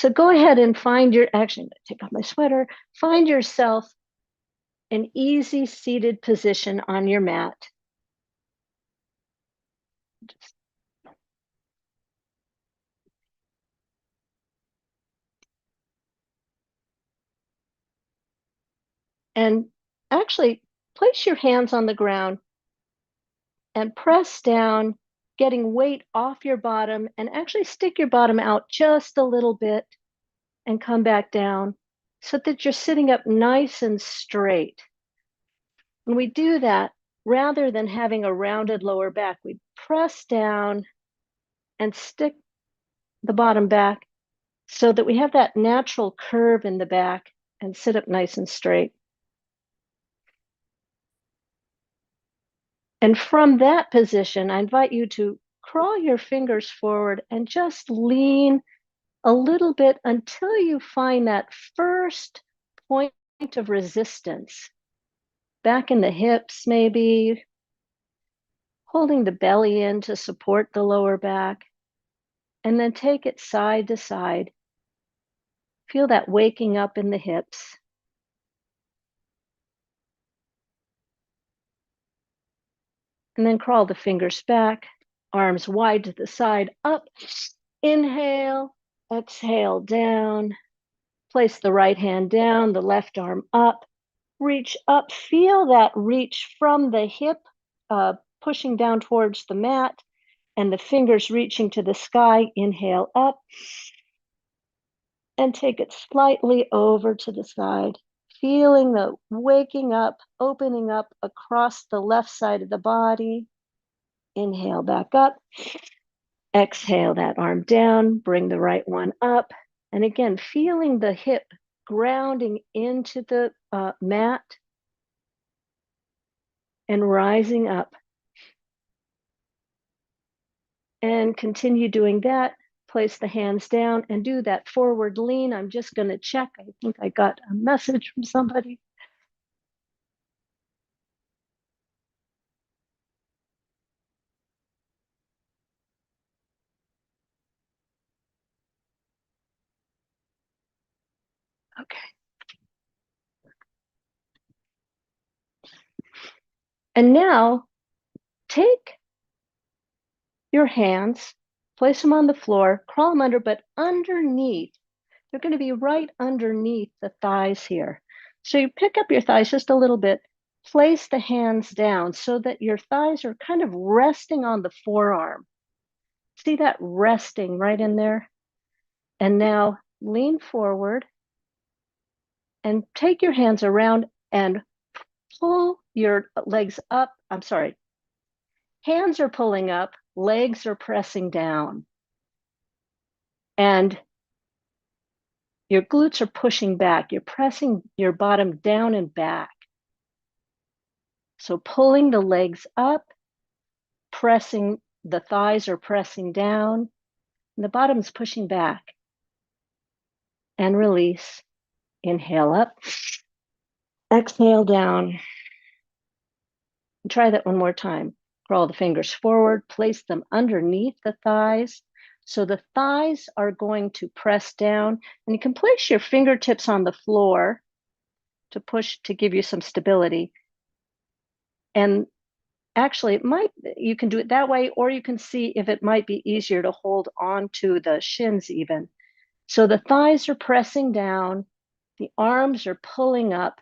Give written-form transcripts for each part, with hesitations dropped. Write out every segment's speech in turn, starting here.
So go ahead and find actually, I'm going to take off my sweater. Find yourself an easy seated position on your mat. And actually place your hands on the ground and press down, getting weight off your bottom, and actually stick your bottom out just a little bit and come back down so that you're sitting up nice and straight. When we do that, rather than having a rounded lower back, we press down and stick the bottom back so that we have that natural curve in the back and sit up nice and straight. And from that position, I invite you to crawl your fingers forward and just lean a little bit until you find that first point of resistance. Back in the hips, maybe, holding the belly in to support the lower back, and then take it side to side. Feel that waking up in the hips. And then crawl the fingers back, arms wide to the side, up. Inhale, exhale, down. Place the right hand down, the left arm up. Reach up, feel that reach from the hip, pushing down towards the mat, and the fingers reaching to the sky. Inhale up, and take it slightly over to the side. Feeling the waking up, opening up across the left side of the body. Inhale back up. Exhale that arm down, bring the right one up. And again, feeling the hip grounding into the mat and rising up. And continue doing that. Place the hands down and do that forward lean. I'm just going to check. I think I got a message from somebody. Okay. And now take your hands, place them on the floor, crawl them under, but underneath. They're going to be right underneath the thighs here. So you pick up your thighs just a little bit, place the hands down so that your thighs are kind of resting on the forearm. See that resting right in there? And now lean forward and take your hands around and pull your legs up. I'm sorry. Hands are pulling up, legs are pressing down. And your glutes are pushing back. You're pressing your bottom down and back. So pulling the legs up, pressing, the thighs are pressing down, and the bottom's pushing back. And release. Inhale up. Exhale down. And try that one more time. Crawl the fingers forward, place them underneath the thighs. So the thighs are going to press down, and you can place your fingertips on the floor to push to give you some stability. And actually, you can do it that way, or you can see if it might be easier to hold on to the shins even. So the thighs are pressing down, the arms are pulling up,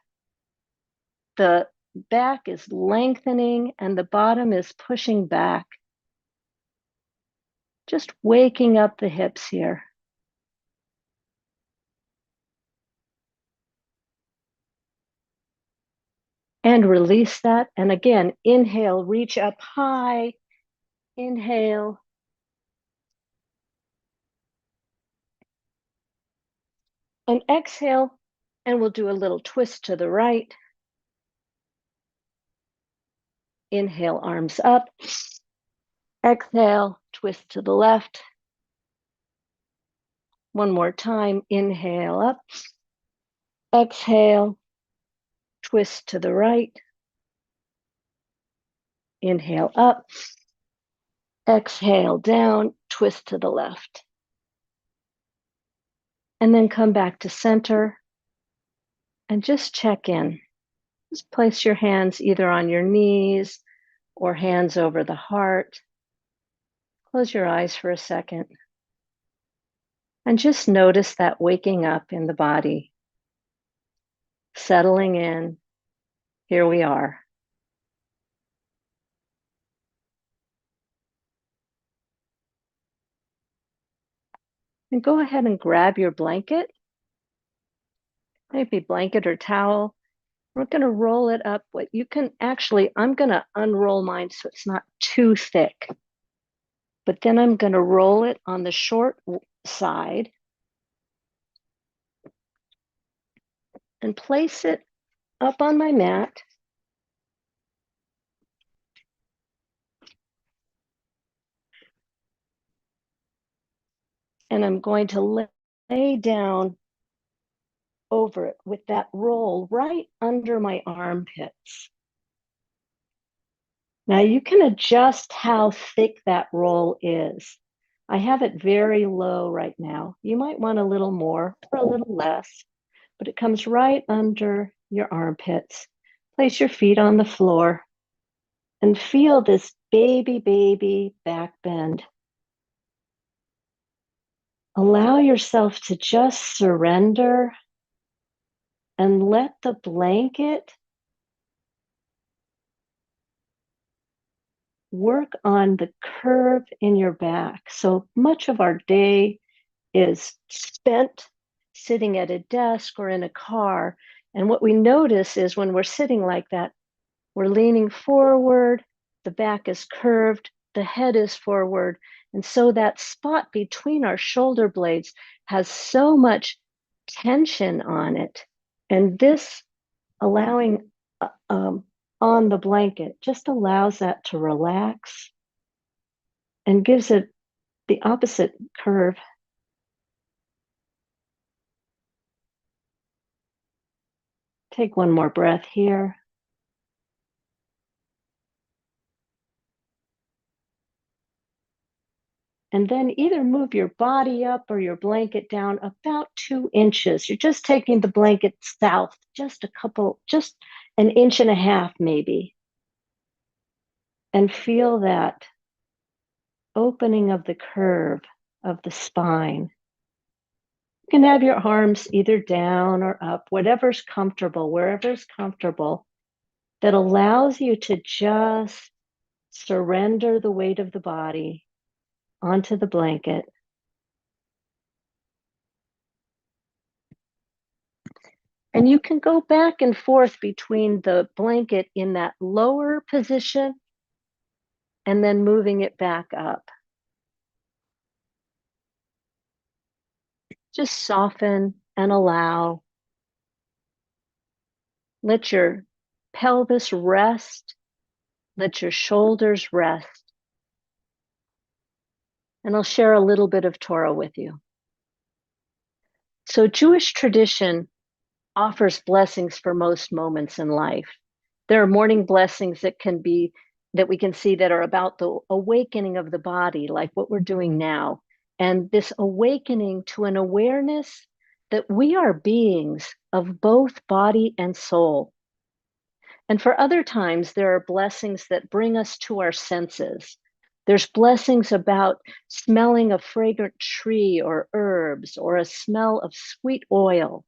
the back is lengthening, and the bottom is pushing back. Just waking up the hips here. And release that. And again, inhale, reach up high. Inhale. And exhale, and we'll do a little twist to the right. Inhale, arms up. Exhale, twist to the left. One more time, inhale up. Exhale, twist to the right. Inhale up. Exhale down, twist to the left. And then come back to center and just check in. Just place your hands either on your knees or hands over the heart. Close your eyes for a second. And just notice that waking up in the body, settling in. Here we are. And go ahead and grab your blanket, maybe blanket or towel. We're going to roll it up. What you can actually, I'm going to unroll mine so it's not too thick. But then I'm going to roll it on the short side and place it up on my mat. And I'm going to lay down over it with that roll right under my armpits. Now you can adjust how thick that roll is. I have it very low right now. You might want a little more or a little less, but it comes right under your armpits. Place your feet on the floor and feel this baby back bend. Allow yourself to just surrender and let the blanket work on the curve in your back. So much of our day is spent sitting at a desk or in a car. And what we notice is when we're sitting like that, we're leaning forward, the back is curved, the head is forward. And so that spot between our shoulder blades has so much tension on it. And this allowing on the blanket just allows that to relax and gives it the opposite curve. Take one more breath here. And then either move your body up or your blanket down about 2 inches. You're just taking the blanket south, just an inch and a half maybe. And feel that opening of the curve of the spine. You can have your arms either down or up, whatever's comfortable, wherever's comfortable, that allows you to just surrender the weight of the body onto the blanket. And you can go back and forth between the blanket in that lower position and then moving it back up. Just soften and allow. Let your pelvis rest. Let your shoulders rest. And I'll share a little bit of Torah with you. So Jewish tradition offers blessings for most moments in life. There are morning blessings that we can see that are about the awakening of the body, like what we're doing now. And this awakening to an awareness that we are beings of both body and soul. And for other times, there are blessings that bring us to our senses. There's blessings about smelling a fragrant tree or herbs or a smell of sweet oil.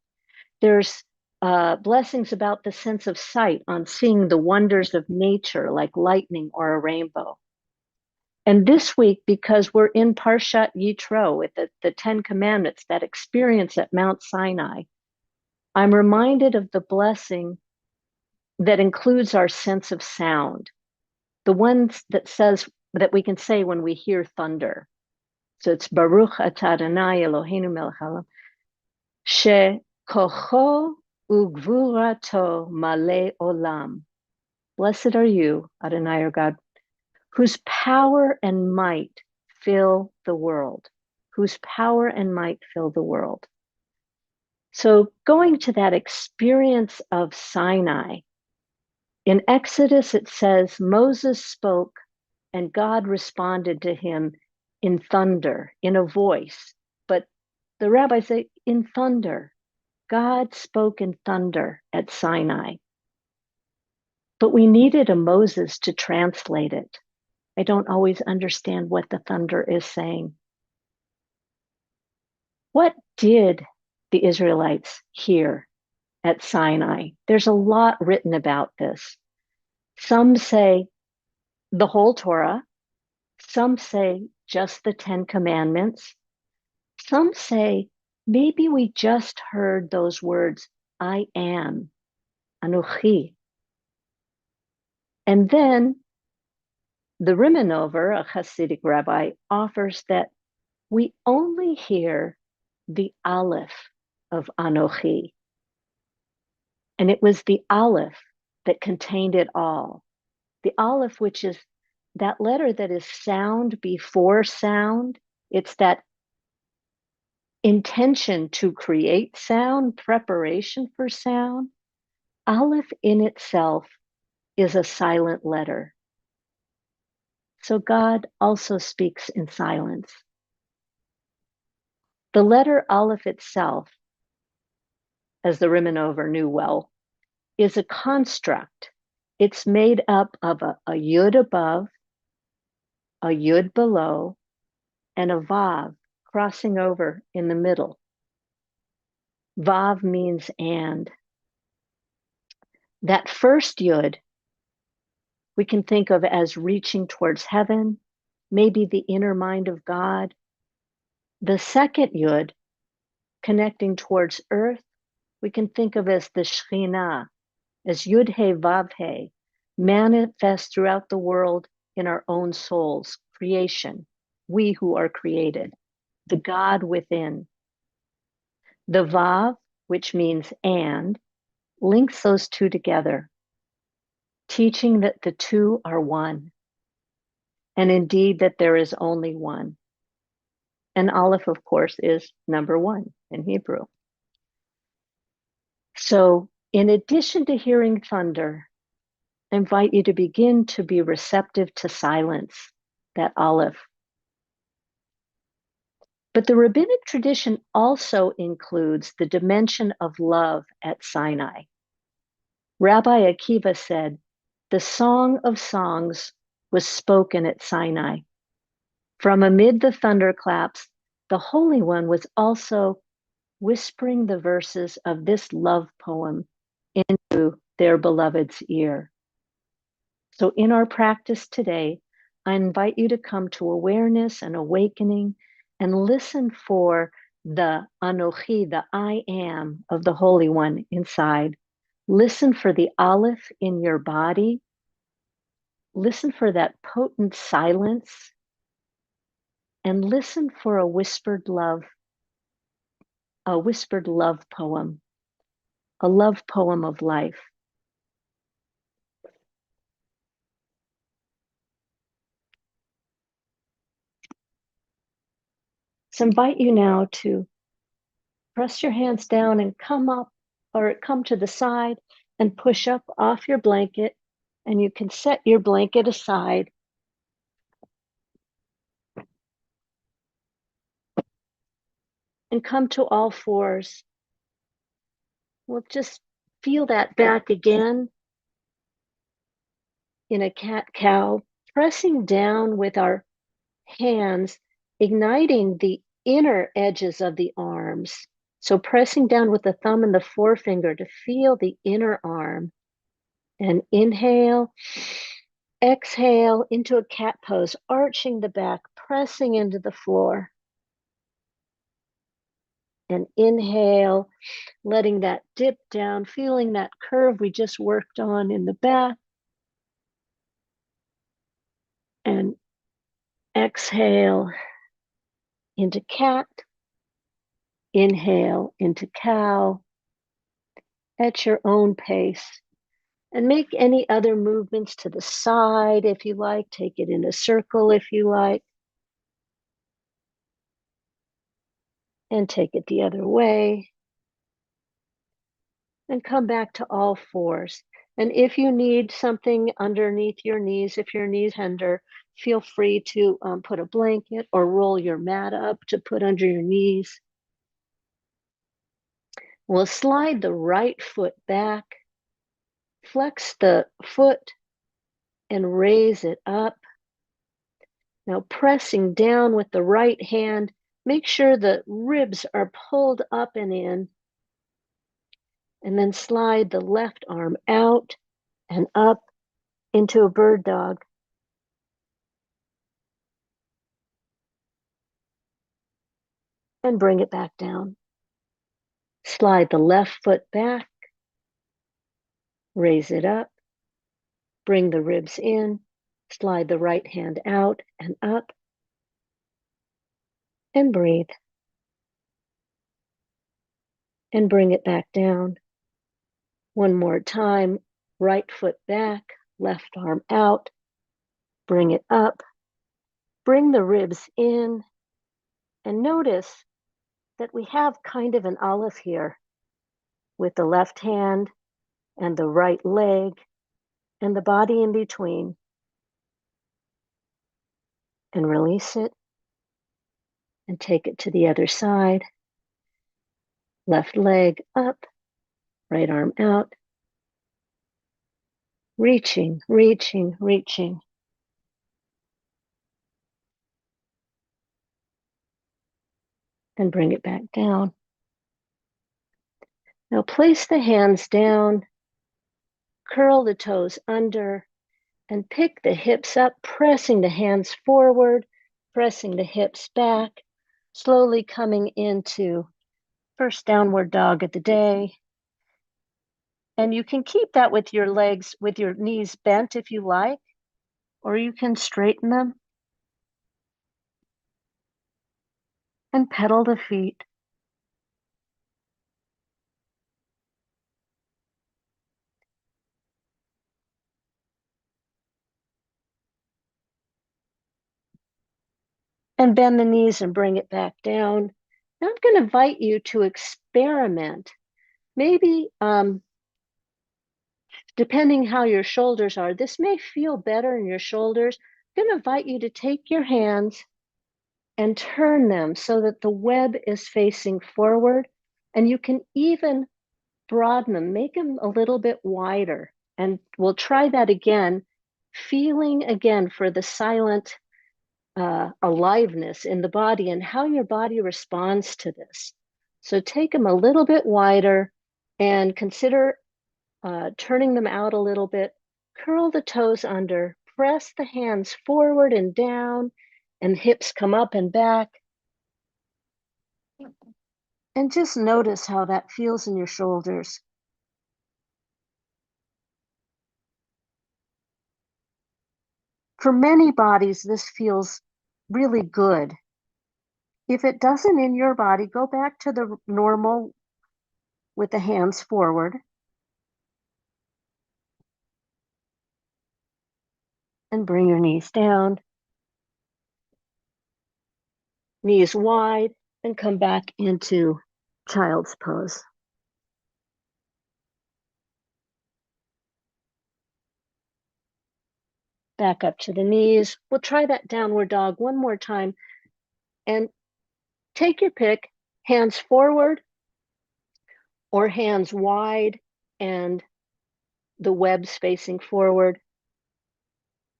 There's blessings about the sense of sight on seeing the wonders of nature like lightning or a rainbow. And this week, because we're in Parshat Yitro with the 10 Commandments, that experience at Mount Sinai, I'm reminded of the blessing that includes our sense of sound, the ones that we can say when we hear thunder. So it's Baruch atah Adonai Eloheinu melech haolam, shekocho ugvurato male olam. Blessed are you, Adonai, our God, whose power and might fill the world. Whose power and might fill the world. So going to that experience of Sinai, in Exodus, it says, Moses spoke and God responded to him in thunder, in a voice. But The rabbis say in thunder. God spoke in thunder at Sinai, but we needed a Moses to translate it. I don't always understand what the thunder is saying. What did the Israelites hear at Sinai? There's a lot written about this. Some say the whole Torah, some say just the 10 Commandments, some say maybe we just heard those words, I am, Anuchi. And then the Rimanover, a Hasidic rabbi, offers that we only hear the Aleph of Anochi. And it was the Aleph that contained it all. The Aleph, which is that letter that is sound before sound. It's that intention to create sound, preparation for sound. Aleph in itself is a silent letter. So God also speaks in silence. The letter Aleph itself, as the Rimanover knew well, is a construct. It's made up of a yud above, a yud below, and a vav crossing over in the middle. Vav means and. That first yud we can think of as reaching towards heaven, maybe the inner mind of God. The second yud, connecting towards earth, we can think of as the Shekhinah, as Yud He Vav He, manifest throughout the world in our own souls, creation, we who are created, the God within. The Vav, which means and, links those two together, teaching that the two are one, and indeed that there is only one. And Aleph, of course, is number one in Hebrew. So, in addition to hearing thunder, I invite you to begin to be receptive to silence, that Aleph. But the rabbinic tradition also includes the dimension of love at Sinai. Rabbi Akiva said, the Song of Songs was spoken at Sinai. From amid the thunderclaps, the Holy One was also whispering the verses of this love poem into their beloved's ear. So in our practice today, I invite you to come to awareness and awakening and listen for the Anochi, the I am of the Holy One inside. Listen for the Aleph in your body. Listen for that potent silence. And listen for a whispered love poem, a love poem of life. So invite you now to press your hands down and come up or come to the side and push up off your blanket. And you can set your blanket aside. And come to all fours. We'll just feel that back again in a cat-cow, pressing down with our hands, igniting the inner edges of the arms. So pressing down with the thumb and the forefinger to feel the inner arm. And inhale, exhale into a cat pose, arching the back, pressing into the floor. And inhale, letting that dip down, feeling that curve we just worked on in the back. And exhale into cat. Inhale into cow at your own pace. And make any other movements to the side if you like. Take it in a circle if you like. And take it the other way. And come back to all fours. And if you need something underneath your knees, if your knees tender, feel free to put a blanket or roll your mat up to put under your knees. We'll slide the right foot back, flex the foot, and raise it up. Now pressing down with the right hand, make sure the ribs are pulled up and in. And then slide the left arm out and up into a bird dog. And bring it back down. Slide the left foot back, raise it up, bring the ribs in, slide the right hand out and up, and breathe. And bring it back down. One more time, right foot back, left arm out, bring it up, bring the ribs in, and notice that we have kind of an olive here with the left hand and the right leg and the body in between. And release it and take it to the other side. Left leg up, right arm out. Reaching, reaching, reaching. And bring it back down. Now place the hands down, curl the toes under, and pick the hips up, pressing the hands forward, pressing the hips back, slowly coming into first downward dog of the day. And you can keep that with your legs, with your knees bent if you like, or you can straighten them and pedal the feet. And bend the knees and bring it back down. Now I'm going to invite you to experiment. Maybe, depending how your shoulders are, this may feel better in your shoulders. I'm going to invite you to take your hands and turn them so that the web is facing forward. And you can even broaden them, make them a little bit wider. And we'll try that again, feeling again for the silent aliveness in the body and how your body responds to this. So take them a little bit wider and consider turning them out a little bit. Curl the toes under, press the hands forward and down, and hips come up and back. And just notice how that feels in your shoulders. For many bodies, this feels really good. If it doesn't in your body, go back to the normal with the hands forward. And bring your knees down. Knees wide, and come back into child's pose. Back up to the knees. We'll try that downward dog one more time. And take your pick, hands forward or hands wide and the webs facing forward.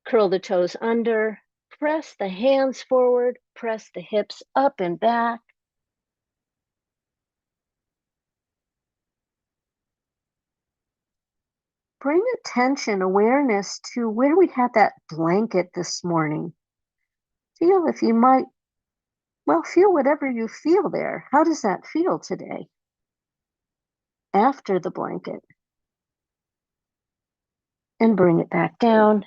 Curl the toes under, press the hands forward, press the hips up and back. Bring attention, awareness to where we had that blanket this morning. Feel if you might, well, feel whatever you feel there. How does that feel today? After the blanket. And bring it back down.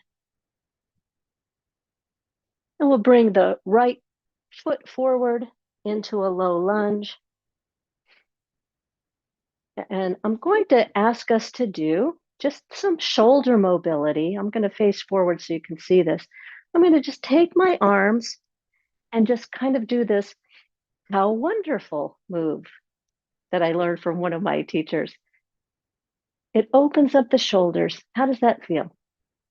And we'll bring the right foot forward into a low lunge. And I'm going to ask us to do just some shoulder mobility. I'm going to face forward so you can see this. I'm going to just take my arms and just kind of do this how wonderful move that I learned from one of my teachers. It opens up the shoulders. How does that feel?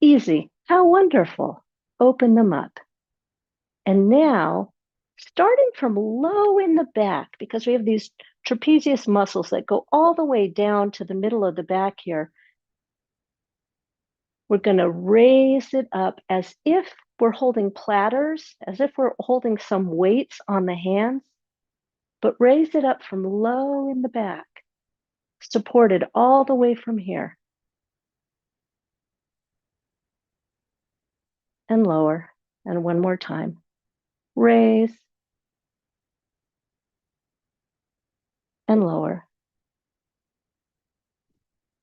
Easy. How wonderful. Open them up. And now starting from low in the back, because we have these trapezius muscles that go all the way down to the middle of the back here. We're going to raise it up as if we're holding platters, as if we're holding some weights on the hands, but raise it up from low in the back, supported all the way from here. And lower. And one more time. Raise and lower.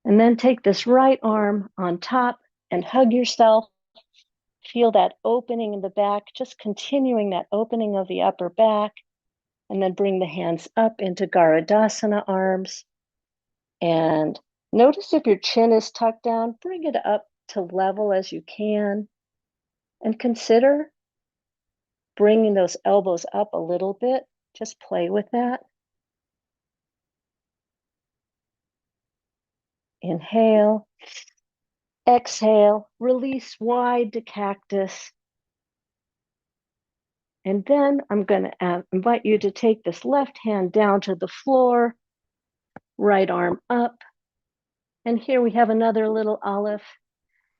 And then take this right arm on top and hug yourself. Feel that opening in the back, just continuing that opening of the upper back. And then bring the hands up into Garudasana arms. And notice if your chin is tucked down, bring it up to level as you can. And consider bringing those elbows up a little bit. Just play with that. Inhale. Exhale. Release wide to cactus. And then I'm going to invite you to take this left hand down to the floor, right arm up. And here we have another little olive.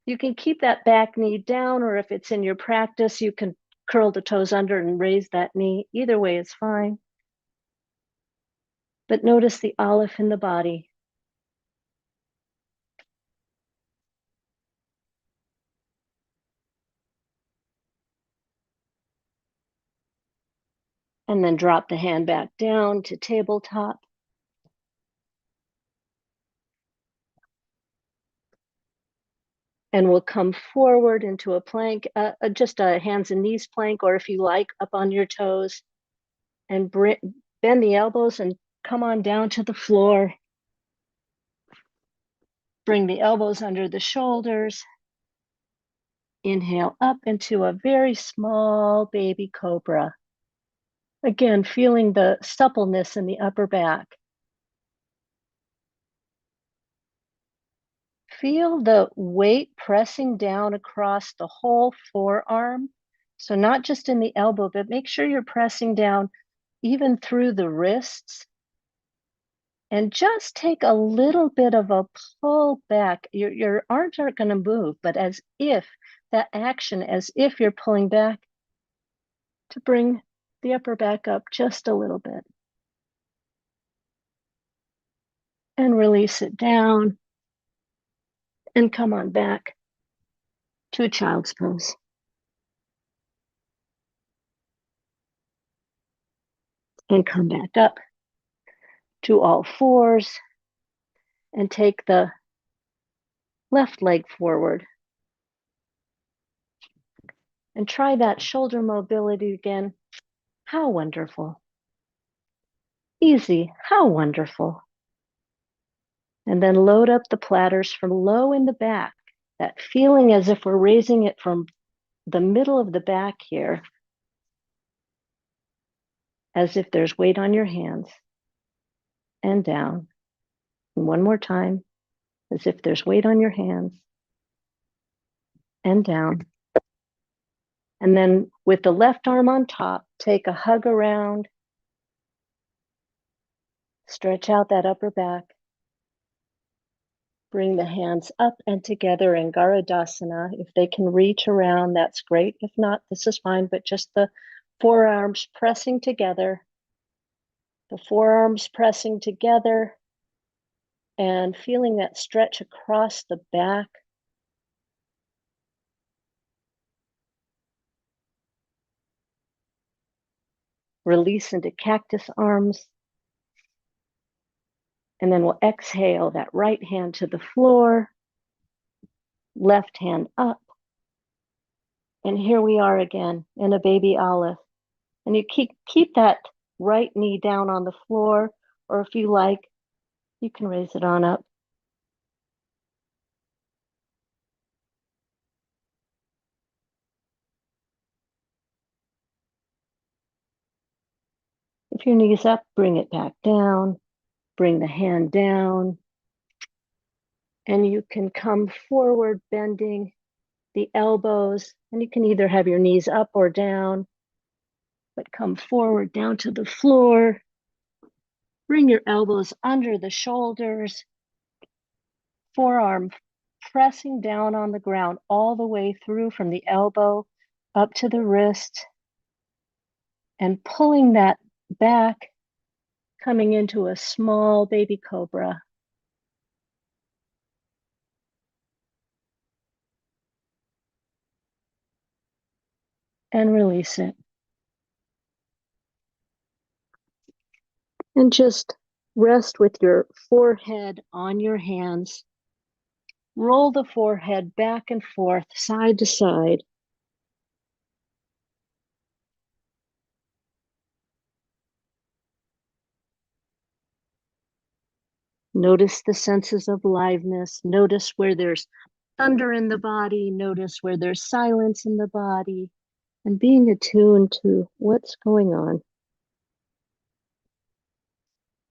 You can keep that back knee down, or if it's in your practice, you can curl the toes under and raise that knee. Either way is fine. But notice the olive in the body. And then drop the hand back down to tabletop. And we'll come forward into a plank, just a hands and knees plank, or if you like, up on your toes. And bend the elbows and come on down to the floor. Bring the elbows under the shoulders. Inhale up into a very small baby cobra. Again, feeling the suppleness in the upper back. Feel the weight pressing down across the whole forearm. So not just in the elbow, but make sure you're pressing down even through the wrists. And just take a little bit of a pull back. Your arms aren't going to move, but as if that action, as if you're pulling back to bring the upper back up just a little bit. And release it down. And come on back to a child's pose. And come back up to all fours. And take the left leg forward. And try that shoulder mobility again. How wonderful. Easy, how wonderful. And then load up the platters from low in the back. That feeling as if we're raising it from the middle of the back here, as if there's weight on your hands, and down. And one more time, as if there's weight on your hands, and down. And then with the left arm on top, take a hug around, stretch out that upper back. Bring the hands up and together in Garudasana. If they can reach around, that's great. If not, this is fine, but just the forearms pressing together. The forearms pressing together and feeling that stretch across the back. Release into cactus arms. And then we'll exhale that right hand to the floor, left hand up. And here we are again in a baby olive. And you keep that right knee down on the floor, or if you like, you can raise it on up. If your knee's up, bring it back down. Bring the hand down. And you can come forward, bending the elbows. And you can either have your knees up or down. but come forward down to the floor. Bring your elbows under the shoulders, forearm pressing down on the ground all the way through from the elbow up to the wrist, and pulling that back, coming into a small baby cobra. And release it. And just rest with your forehead on your hands. Roll the forehead back and forth, side to side. Notice the senses of aliveness. Notice where there's thunder in the body. Notice where there's silence in the body. And being attuned to what's going on.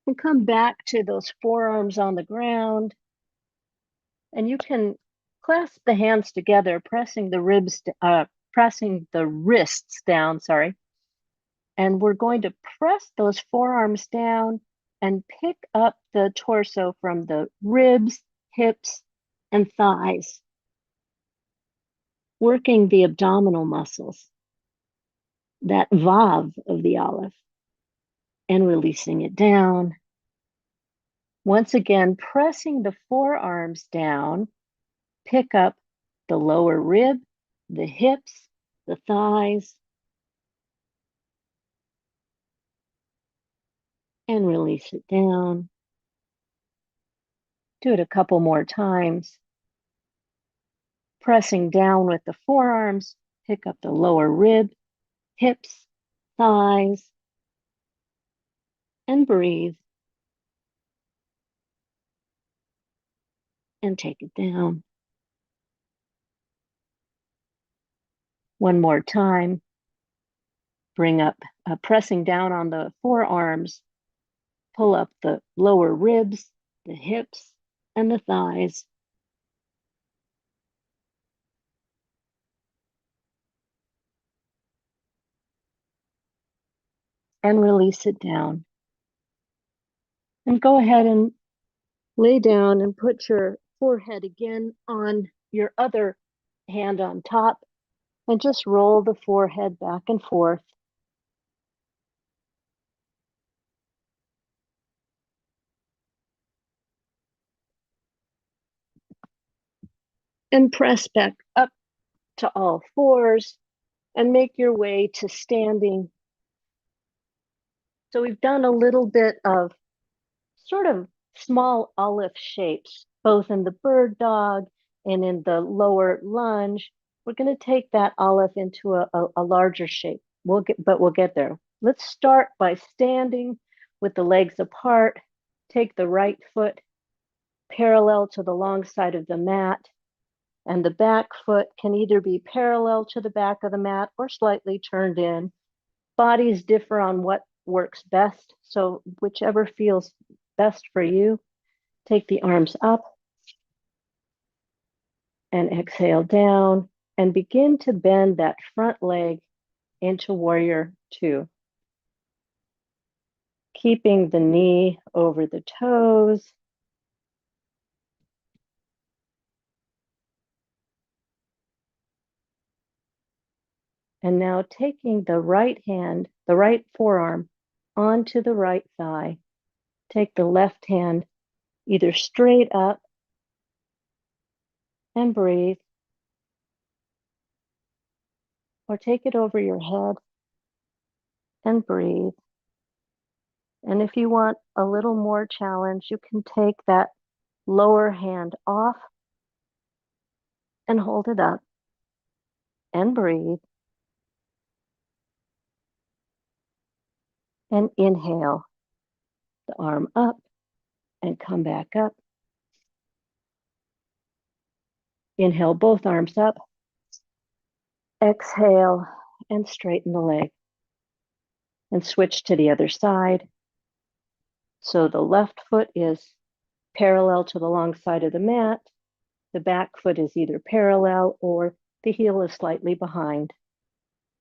And come back to those forearms on the ground. And you can clasp the hands together, pressing the wrists down, sorry. And we're going to press those forearms down and pick up the torso from the ribs, hips, and thighs, working the abdominal muscles, that vav of the aleph, and releasing it down. Once again, pressing the forearms down, pick up the lower rib, the hips, the thighs, and release it down. Do it a couple more times. Pressing down with the forearms, pick up the lower rib, hips, thighs, and breathe. And take it down. One more time. Bring up, pressing down on the forearms, pull up the lower ribs, the hips, and the thighs. And release it down. And go ahead and lay down and put your forehead again on your other hand on top, and just roll the forehead back and forth. And press back up to all fours and make your way to standing. So we've done a little bit of sort of small olive shapes, both in the bird dog and in the lower lunge. We're going to take that olive into a larger shape. We'll get there. Let's start by standing with the legs apart. Take the right foot parallel to the long side of the mat, and the back foot can either be parallel to the back of the mat or slightly turned in. Bodies differ on what works best, so whichever feels best for you. Take the arms up and exhale down, and begin to bend that front leg into warrior two. Keeping the knee over the toes. And now taking the right hand, the right forearm, onto the right thigh. Take the left hand either straight up and breathe, or take it over your head and breathe. And if you want a little more challenge, you can take that lower hand off and hold it up and breathe. And inhale the arm up and come back up. Inhale both arms up. Exhale and straighten the leg. And switch to the other side. So the left foot is parallel to the long side of the mat. The back foot is either parallel or the heel is slightly behind.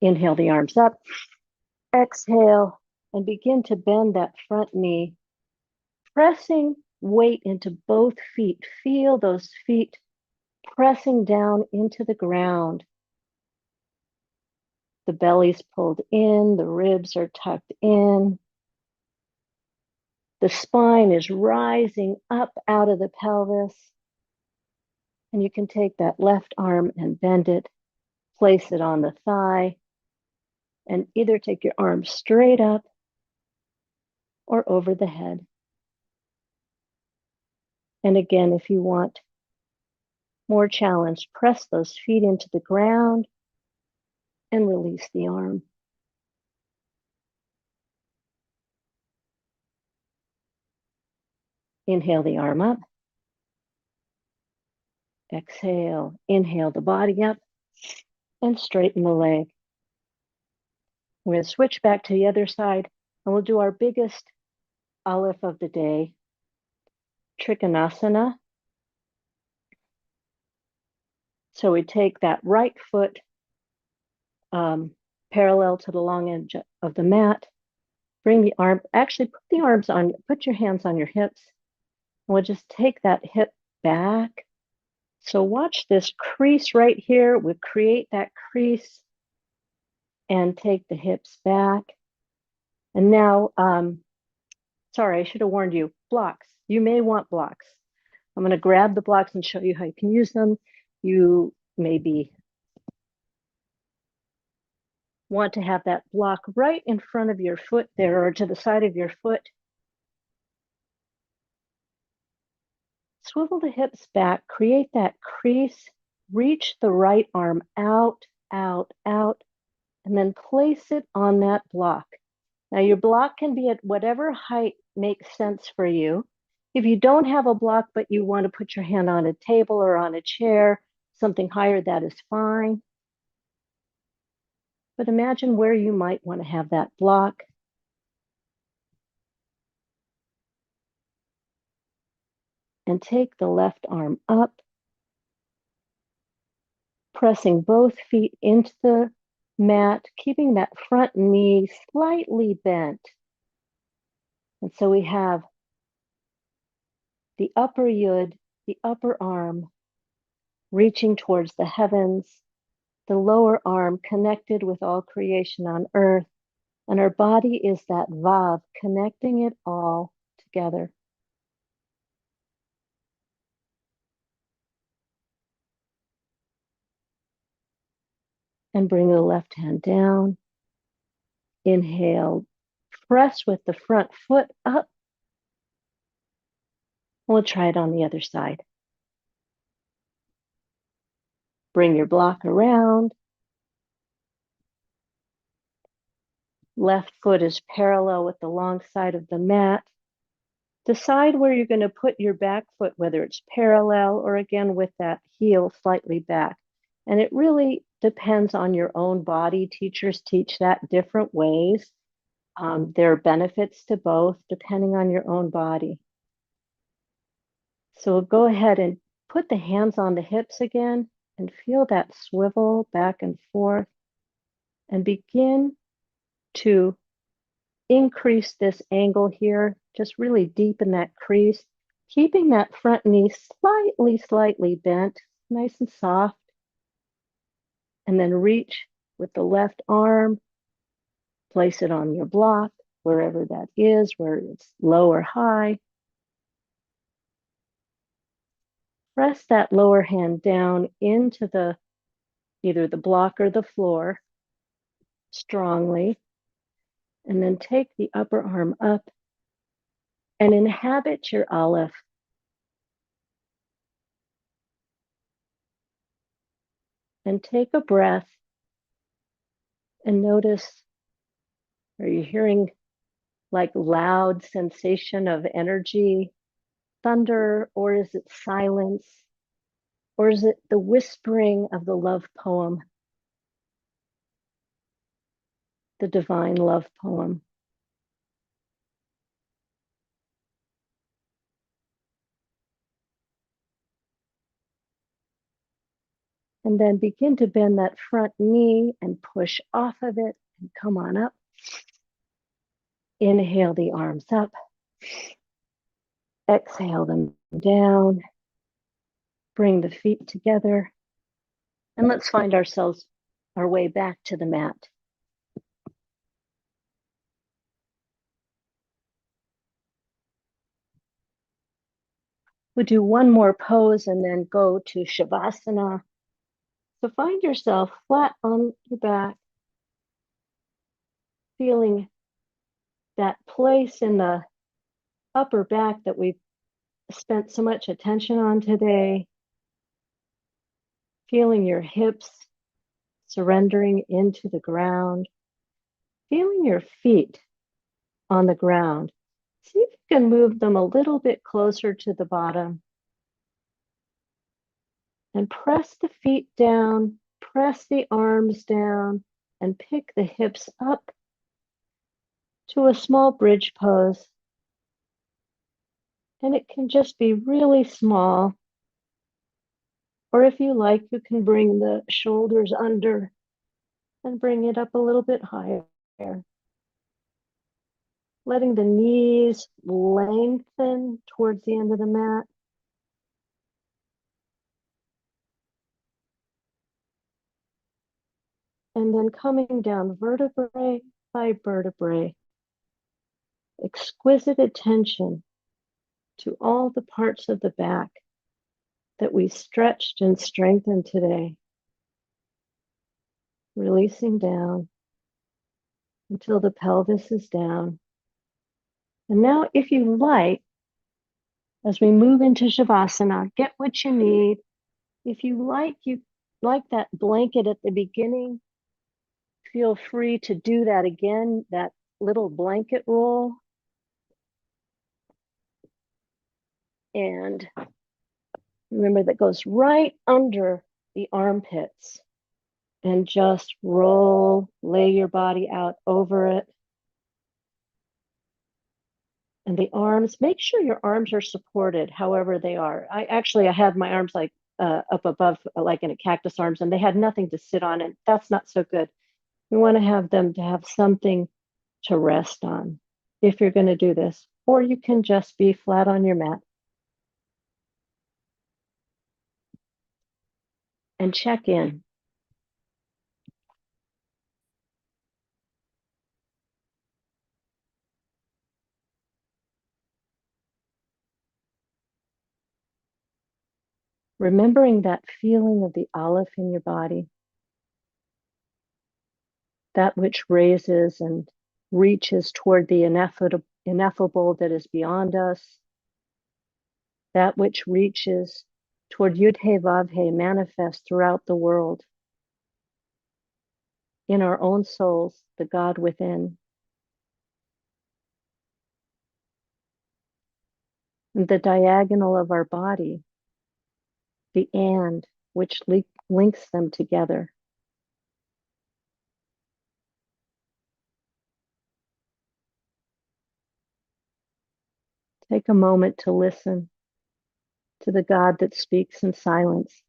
Inhale the arms up. Exhale and begin to bend that front knee, pressing weight into both feet. Feel those feet pressing down into the ground. The belly's pulled in, the ribs are tucked in. The spine is rising up out of the pelvis. And you can take that left arm and bend it, place it on the thigh, and either take your arm straight up or over the head. And again, if you want more challenge, press those feet into the ground and release the arm. Inhale the arm up. Exhale, inhale the body up and straighten the leg. We're going to switch back to the other side and we'll do our biggest aleph of the day, Trikonasana. So we take that right foot parallel to the long edge of the mat. Bring the arm, actually put the arms on, put your hands on your hips. And we'll just take that hip back. So watch this crease right here. We'll create that crease and take the hips back. And now, sorry, I should have warned you, blocks. You may want blocks. I'm going to grab the blocks and show you how you can use them. You maybe want to have that block right in front of your foot there or to the side of your foot. Swivel the hips back, create that crease, reach the right arm out, out, out, and then place it on that block. Now your block can be at whatever height makes sense for you. If you don't have a block, but you want to put your hand on a table or on a chair, something higher, that is fine. But imagine where you might want to have that block. And take the left arm up, pressing both feet into the mat, keeping that front knee slightly bent. And so we have the upper yud, the upper arm, reaching towards the heavens, the lower arm connected with all creation on earth, and our body is that vav, connecting it all together. And bring the left hand down. Inhale, press with the front foot up. We'll try it on the other side. Bring your block around. Left foot is parallel with the long side of the mat. Decide where you're going to put your back foot, whether it's parallel or again with that heel slightly back. And it really depends on your own body. Teachers teach that different ways. There are benefits to both depending on your own body. So go ahead and put the hands on the hips again and feel that swivel back and forth and begin to increase this angle here. Just really deepen that crease, keeping that front knee slightly bent, nice and soft. And then reach with the left arm, place it on your block, wherever that is, where it's low or high. Press that lower hand down into either the block or the floor strongly, and then take the upper arm up and inhabit your aleph. And take a breath and notice, are you hearing like loud sensation of energy, thunder, or is it silence? Or is it the whispering of the love poem, the divine love poem? And then begin to bend that front knee and push off of it and come on up. Inhale the arms up. Exhale them down. Bring the feet together. And let's find ourselves our way back to the mat. We'll do one more pose and then go to Shavasana. So find yourself flat on your back, feeling that place in the upper back that we've spent so much attention on today, feeling your hips surrendering into the ground, feeling your feet on the ground. See if you can move them a little bit closer to the bottom. And press the feet down, press the arms down, and pick the hips up to a small bridge pose. And it can just be really small. Or if you like, you can bring the shoulders under and bring it up a little bit higher. Letting the knees lengthen towards the end of the mat. And then coming down vertebrae by vertebrae. Exquisite attention to all the parts of the back that we stretched and strengthened today. Releasing down until the pelvis is down. And now, if you like, as we move into Shavasana, get what you need. If you like that blanket at the beginning, feel free to do that again, that little blanket roll. And remember, that goes right under the armpits. And just roll, lay your body out over it. And the arms, make sure your arms are supported however they are. I had my arms like up above, like in a cactus arms, and they had nothing to sit on, and that's not so good. We want to have them to have something to rest on if you're going to do this, or you can just be flat on your mat. And check in. Remembering that feeling of the aleph in your body, that which raises and reaches toward the ineffable that is beyond us, that which reaches toward Yud-He Vav-He manifest throughout the world, in our own souls, the God within. And the diagonal of our body, the and, which links them together. Take a moment to listen to the God that speaks in silence.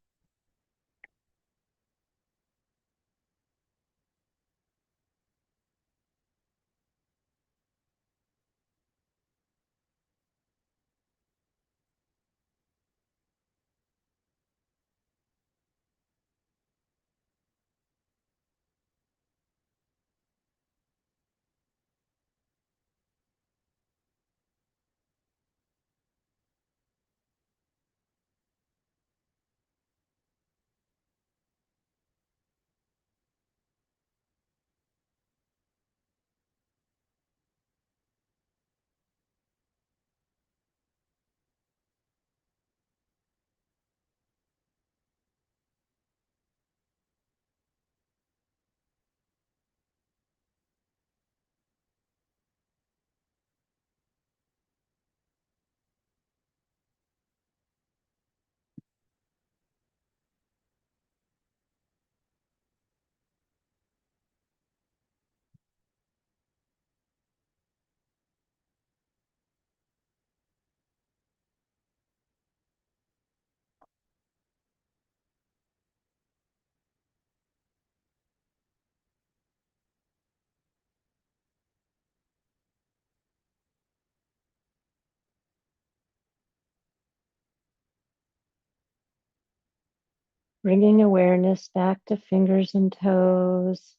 Bringing awareness back to fingers and toes,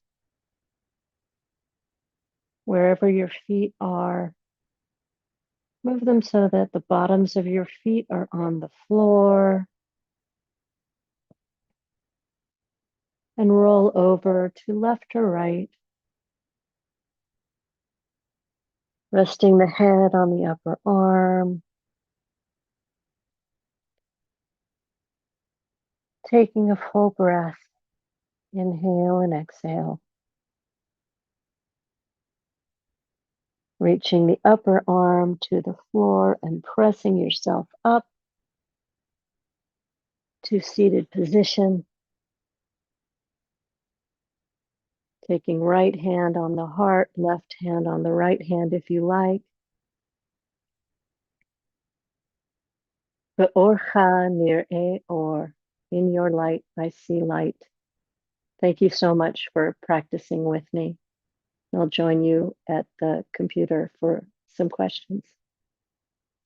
wherever your feet are. Move them so that the bottoms of your feet are on the floor. And roll over to left or right. Resting the head on the upper arm. Taking a full breath. Inhale and exhale. Reaching the upper arm to the floor and pressing yourself up to seated position. Taking right hand on the heart, left hand on the right hand if you like. Be'orcha nir'eh or. In your light, I see light. Thank you so much for practicing with me. I'll join you at the computer for some questions.